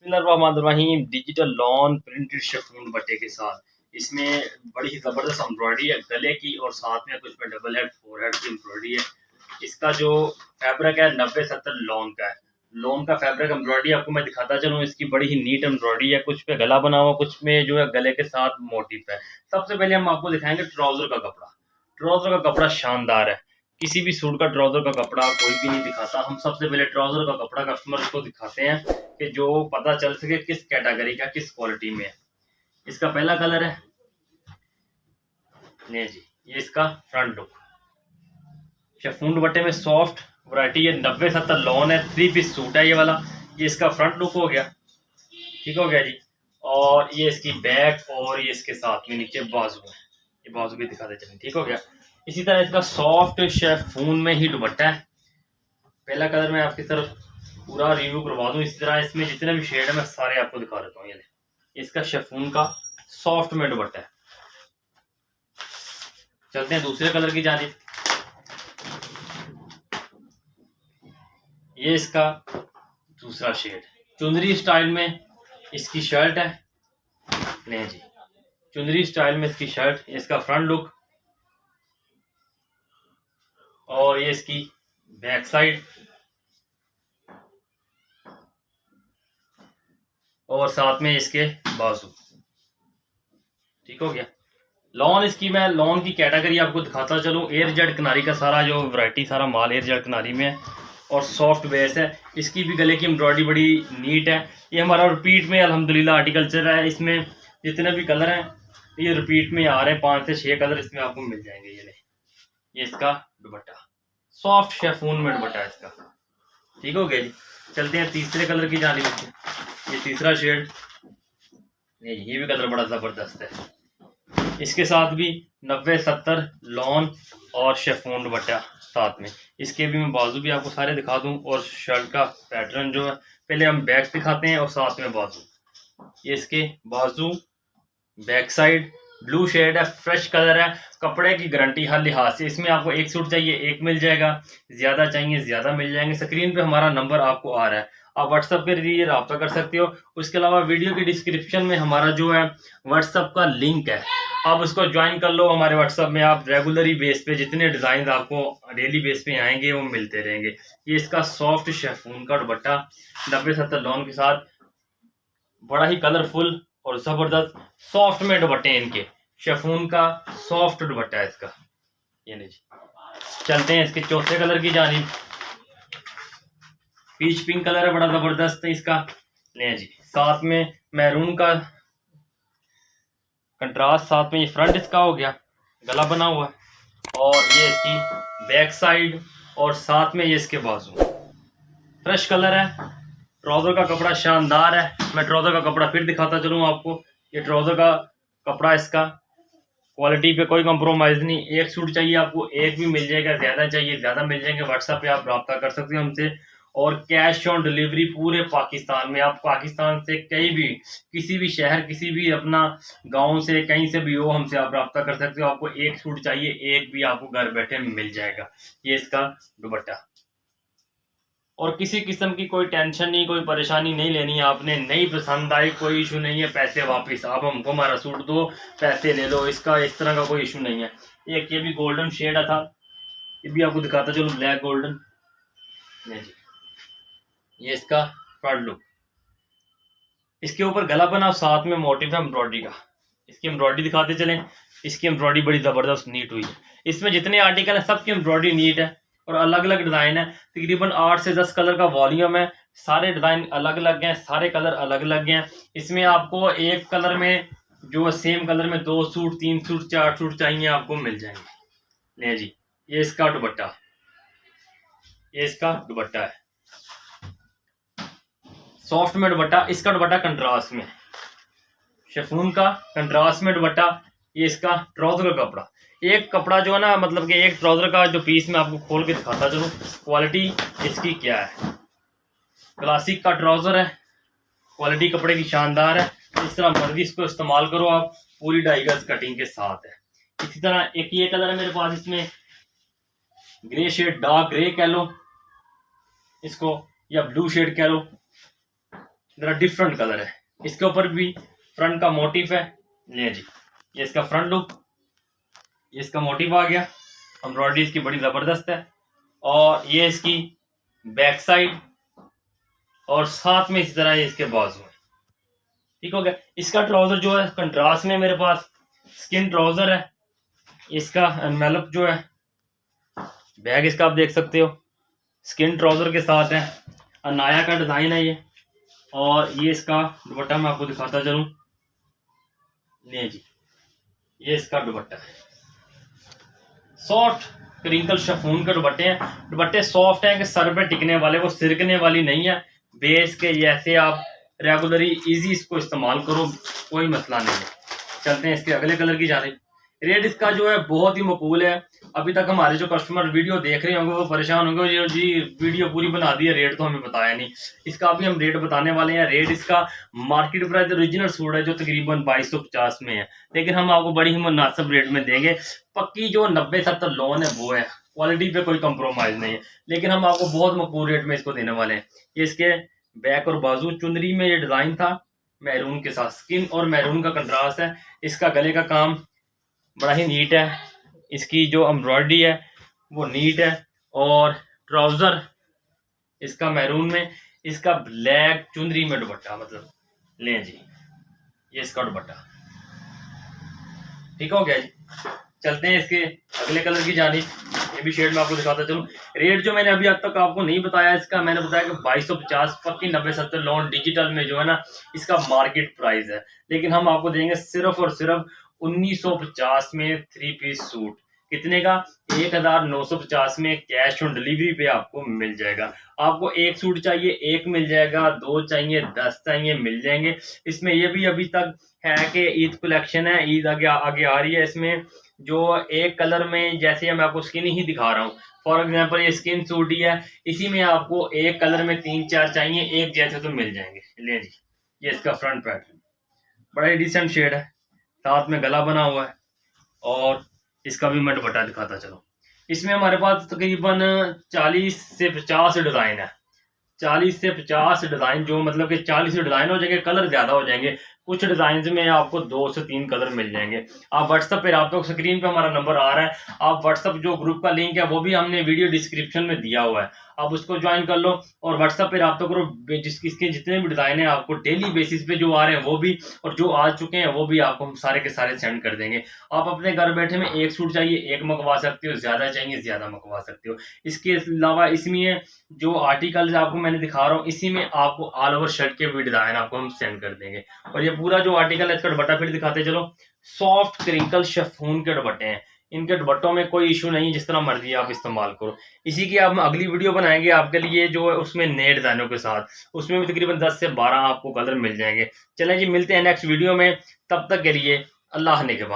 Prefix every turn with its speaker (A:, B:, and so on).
A: बिस्मिल्लाहिर्रहमानिर्रहीम। Digital lawn printed chiffon दुपट्टे के साथ इसमें बड़ी ही ज़बरदस्त एम्ब्रॉयडरी है गले की, और साथ में कुछ में डबल हेड फोर हेड की एम्ब्रॉयडरी है। इसका जो फैब्रिक है 90-70 लॉन का है। लॉन का फैब्रिक एम्ब्रॉयडरी आपको मैं दिखाता चलूँ। इसकी बड़ी ही नीट एम्ब्रॉयडरी है, कुछ पे गला बना हुआ, कुछ में जो है गले के साथ मोटिफ है। सबसे पहले हम आपको दिखाएंगे ट्राउज़र का कपड़ा। ट्राउज़र का कपड़ा शानदार है, किसी भी सूट का ट्राउज़र का कपड़ा कोई भी नहीं दिखाता। हम सबसे पहले ट्राउज़र का कपड़ा कस्टमर को दिखाते हैं कि जो पता चल सके किस कैटेगरी का, किस क्वालिटी में है। इसका पहला कलर है नहीं जी, ये इसका फ्रंट लुक। शिफॉन दुपट्टे में सॉफ्ट वैरायटी है, 90-70 लॉन है, 3 पीस सूट है ये वाला। ये इसका फ्रंट लुक हो गया, ठीक हो गया जी। और ये इसकी बैक, और ये इसके साथ में नीचे बाजू है, ये बाजू भी दिखा देते हैं, ठीक हो गया। इसी तरह इसका सॉफ्ट शिफॉन में ही दुपट्टा है। पहला कलर मैं आपकी तरफ पूरा रिव्यू करवा दूं। इस तरह इसमें जितने भी शेड है मैं सारे आपको दिखा देता हूँ। ये इसका शिफॉन का सॉफ्ट में दुपट्टा है। चलते हैं दूसरे कलर की जानिब। ये इसका दूसरा शेड, चुनरी स्टाइल में इसकी शर्ट है। नहीं जी, चुनरी स्टाइल में इसकी शर्ट, इसका फ्रंट लुक, और ये इसकी बैक साइड, और साथ में इसके बाजू, ठीक हो गया। लॉन इसकी मैं लॉन की कैटेगरी आपको दिखाता चलूँ। एयर जेट किनारी का सारा जो वैरायटी, सारा माल एयर जेट किनारी में है, और सॉफ्ट बेस है। इसकी भी गले की एम्ब्रॉयडरी बड़ी नीट है। ये हमारा रिपीट में अल्हम्दुलिल्लाह आर्टिकल चल रहा है। इसमें जितने भी कलर हैं ये रिपीट में आ रहे हैं, 5 से 6 कलर इसमें आपको मिल जाएंगे। ये इसका दुपट्टा, सॉफ्ट शिफॉन में दुपट्टा है इसका, ठीक हो गया जी। चलते हैं तीसरे कलर की जानिब। ये तीसरा शेड, ये भी कलर बड़ा ज़बरदस्त है। इसके साथ भी 90-70 लॉन और शिफॉन दुपट्टा साथ में। इसके भी मैं बाजू भी आपको सारे दिखा दूं, और शर्ट का पैटर्न जो है पहले हम बैक दिखाते हैं और साथ में बाजू। ये इसके बाजू, बैक साइड, ब्लू शेड है, फ्रेश कलर है, कपड़े की गारंटी हर लिहाज से। इसमें आपको एक सूट चाहिए एक मिल जाएगा, ज़्यादा चाहिए ज़्यादा मिल जाएंगे। स्क्रीन पे हमारा नंबर आपको आ रहा है, आप व्हाट्सअप के जरिए रब्ता कर सकते हो। उसके अलावा वीडियो की डिस्क्रिप्शन में हमारा जो है व्हाट्सअप का लिंक है, आप उसको ज्वाइन कर लो। हमारे व्हाट्सअप में आप रेगुलरी बेस पे जितने डिज़ाइन आपको डेली बेस पे आएंगे वो मिलते रहेंगे। ये इसका सॉफ्ट शिफॉन का दुपट्टा 90-70 लॉन के साथ, बड़ा ही कलरफुल और ज़बरदस्त सॉफ्ट में दुपट्टे इनके। शिफॉन का सॉफ्ट दुपट्टा है इसका, ये नहीं जी। चलते हैं इसके चौथे कलर की जानिब। पीच पिंक कलर है, बड़ा ज़बरदस्त है इसका। नहीं जी, साथ में मैरून का कंट्रास्ट, साथ में ये फ्रंट इसका हो गया, गला बना हुआ है, और ये इसकी बैक साइड, और साथ में ये इसके बाजू। फ्रेश कलर है, ट्राउज़र का कपड़ा शानदार है। मैं ट्राउज़र का कपड़ा फिर दिखाता चलूँ आपको। ये ट्राउज़र का कपड़ा, इसका क्वालिटी पे कोई कंप्रोमाइज़ नहीं। एक सूट चाहिए आपको एक भी मिल जाएगा, ज़्यादा चाहिए ज़्यादा मिल जाएंगे। व्हाट्सएप पे आप रब्ता कर सकते हो हमसे, और कैश ऑन डिलीवरी पूरे पाकिस्तान में। आप पाकिस्तान से कहीं भी, किसी भी शहर, किसी भी अपना गांव से, कहीं से भी हो, हमसे आप रब्ता कर सकते हो। आपको एक सूट चाहिए एक भी आपको घर बैठे मिल जाएगा। ये इसका दुपट्टा, और किसी किस्म की कोई टेंशन नहीं, कोई परेशानी नहीं लेनी है आपने। नहीं पसंद आई कोई इशू नहीं है, पैसे वापस, आप हमको हमारा सूट दो पैसे ले लो, इसका इस तरह का कोई इशू नहीं है। एक ये भी गोल्डन शेड था, ये भी आपको दिखाता चलो, ब्लैक गोल्डन। नहीं जी, ये इसका फ्रंट लुक, इसके ऊपर गला बना, साथ में मोटिव है एम्ब्रॉयडरी का। इसकी एम्ब्रॉयडरी दिखाते चलें। इसकी एम्ब्रॉयडरी बड़ी ज़बरदस्त नीट हुई है। इसमें जितने आर्टिकल हैं सबकी एम्ब्रॉयडरी नीट है, और अलग अलग डिज़ाइन है। तकरीबन 8 से 10 कलर का वॉल्यूम है, सारे डिज़ाइन अलग अलग हैं, सारे कलर अलग अलग हैं। इसमें आपको एक कलर में जो सेम कलर में 2 सूट 3 सूट 4 सूट चाहिए आपको मिल जाएंगे। नहीं जी, ये इसका दुपट्टा, ये इसका दुपट्टा है सॉफ्ट में दुपट्टा। इसका दुपट्टा कंट्रास्ट में, शिफॉन का कंट्रास्ट में दुपट्टा। ये इसका ट्राउज़र का कपड़ा, एक कपड़ा जो है ना, मतलब कि एक ट्राउज़र का जो पीस मैं आपको खोल के दिखाता चलूँ क्वालिटी इसकी क्या है। क्लासिक का ट्राउज़र है, क्वालिटी कपड़े की शानदार है। इस तरह मर्जी इसको इस्तेमाल करो आप, पूरी 2.5 गज कटिंग के साथ है। इसी तरह एक ये कलर है मेरे पास, इसमें ग्रे शेड, डार्क ग्रे कह लो इसको, या ब्लू शेड कह लो। जरा डिफरेंट कलर है। इसके ऊपर भी फ्रंट का मोटिफ है। ले जी, ये इसका फ्रंट लुक, ये इसका मोटिव आ गया, एम्ब्रॉयडरी इसकी बड़ी ज़बरदस्त है। और ये इसकी बैक साइड और साथ में इसी तरह ये इसके बाजू है। ठीक हो गया। इसका ट्राउजर जो है कंट्रास्ट में मेरे पास स्किन ट्राउजर है। इसका एनवेलप जो है, बैग इसका आप देख सकते हो, स्किन ट्राउजर के साथ है। अनाया का डिज़ाइन है ये। और ये इसका दुपट्टा मैं आपको दिखाता चलूँ। ले जी, ये इसका दुपट्टा है। सॉफ्ट क्रिंकल शिफॉन के दुपट्टे हैं। दुपट्टे सॉफ्ट हैं कि सर पे टिकने वाले, वो सिरकने वाली नहीं है। बेस के जैसे आप रेगुलरी इजी इसको इस्तेमाल करो, कोई मसला नहीं है। चलते हैं इसके अगले कलर की जानिब। रेट इसका जो है बहुत ही मकबूल है। अभी तक हमारे जो कस्टमर वीडियो देख रहे होंगे वो परेशान होंगे, ये जी वीडियो पूरी बना दी है, रेट तो हमें बताया नहीं। इसका अभी हम रेट बताने वाले हैं। रेट इसका मार्केट प्राइस ओरिजिनल सूट है जो तकरीबन 2250 में है, लेकिन हम आपको बड़ी ही मुनासिब रेट में देंगे। पक्की जो 90-70 लोन है वो है, क्वालिटी पे कोई कंप्रोमाइज नहीं है, लेकिन हम आपको बहुत मकबूल रेट में इसको देने वाले हैं। ये इसके बैक और बाजू चुनरी में ये डिज़ाइन था मैरून के साथ, स्किन और मैरून का कंट्रास्ट है। इसका गले का काम बड़ा ही नीट है, इसकी जो एम्ब्रॉयडरी है वो नीट है। और ट्राउज़र इसका मैरून में, इसका ब्लैक चुनरी में दुपट्टा, मतलब लें जी, ये इसका दुपट्टा। ठीक हो गया जी। चलते हैं इसके अगले कलर की जानिब। ये भी शेड में आपको दिखाता चलूँ। रेट जो मैंने अभी अब तक आपको नहीं बताया इसका, मैंने बताया कि 2250 पक्की 90-70 लोन डिजिटल में जो है ना, इसका मार्केट प्राइस है, लेकिन हम आपको देंगे सिर्फ और सिर्फ 1950 में 3 पीस सूट। कितने का? 1950 में कैश ऑन डिलीवरी पे आपको मिल जाएगा। आपको एक सूट चाहिए एक मिल जाएगा, 2 चाहिए 10 चाहिए मिल जाएंगे। इसमें ये भी अभी तक है कि ईद कलेक्शन है, ईद आगे आगे आ रही है। इसमें जो एक कलर में, जैसे मैं आपको स्किन ही दिखा रहा हूँ, फॉर एग्जांपल ये स्किन सूट ही है, इसी में आपको एक कलर में 3-4 चाहिए एक जैसे तो मिल जाएंगे। ले जी, ये इसका फ्रंट पैटर्न बड़ा ही डिसेंट शेड है, साथ में गला बना हुआ है। और इसका भी मैं दुपट्टा दिखाता चलो। इसमें हमारे पास तकरीबन 40 से 50 डिज़ाइन है। 40 से 50 डिज़ाइन, जो मतलब कि 40 डिज़ाइन हो जाएंगे, कलर ज़्यादा हो जाएंगे। कुछ डिज़ाइन में आपको 2 से 3 कलर मिल जाएंगे। आप व्हाट्सएप पे, आप तो स्क्रीन पे हमारा नंबर आ रहा है, आप व्हाट्सएप जो ग्रुप का लिंक है वो भी हमने वीडियो डिस्क्रिप्शन में दिया हुआ है, आप उसको ज्वाइन कर लो और व्हाट्सएप पे रब्ता करो। इसके जितने भी डिज़ाइन है आपको डेली बेसिस पे जो आ रहे हैं वो भी, और जो आ चुके हैं वो भी आपको हम सारे के सारे सेंड कर देंगे। आप अपने घर बैठे में एक सूट चाहिए एक मंगवा सकते हो, ज़्यादा चाहिए ज़्यादा मंगवा सकते हो। इसके अलावा इसमें जो आर्टिकल आपको मैंने दिखा रहा हूँ, इसी में आपको ऑल ओवर शर्ट के भी डिज़ाइन आपको हम सेंड कर देंगे। और ये पूरा जो आर्टिकल है, इसका दुपट्टा फिर दिखाते चलो। सॉफ्ट क्रिंकल शिफॉन के दुपट्टे हैं। इनके दुपट्टों में कोई इशू नहीं, जिस तरह मर्जी आप इस्तेमाल करो। इसी की आप अगली वीडियो बनाएंगे आपके लिए, जो है उसमें नए डिज़ाइनों के साथ, उसमें भी तकरीबन 10 से 12 आपको कलर मिल जाएंगे। चलें जी, मिलते हैं नेक्स्ट वीडियो में, तब तक के लिए अल्लाह ने के बाद।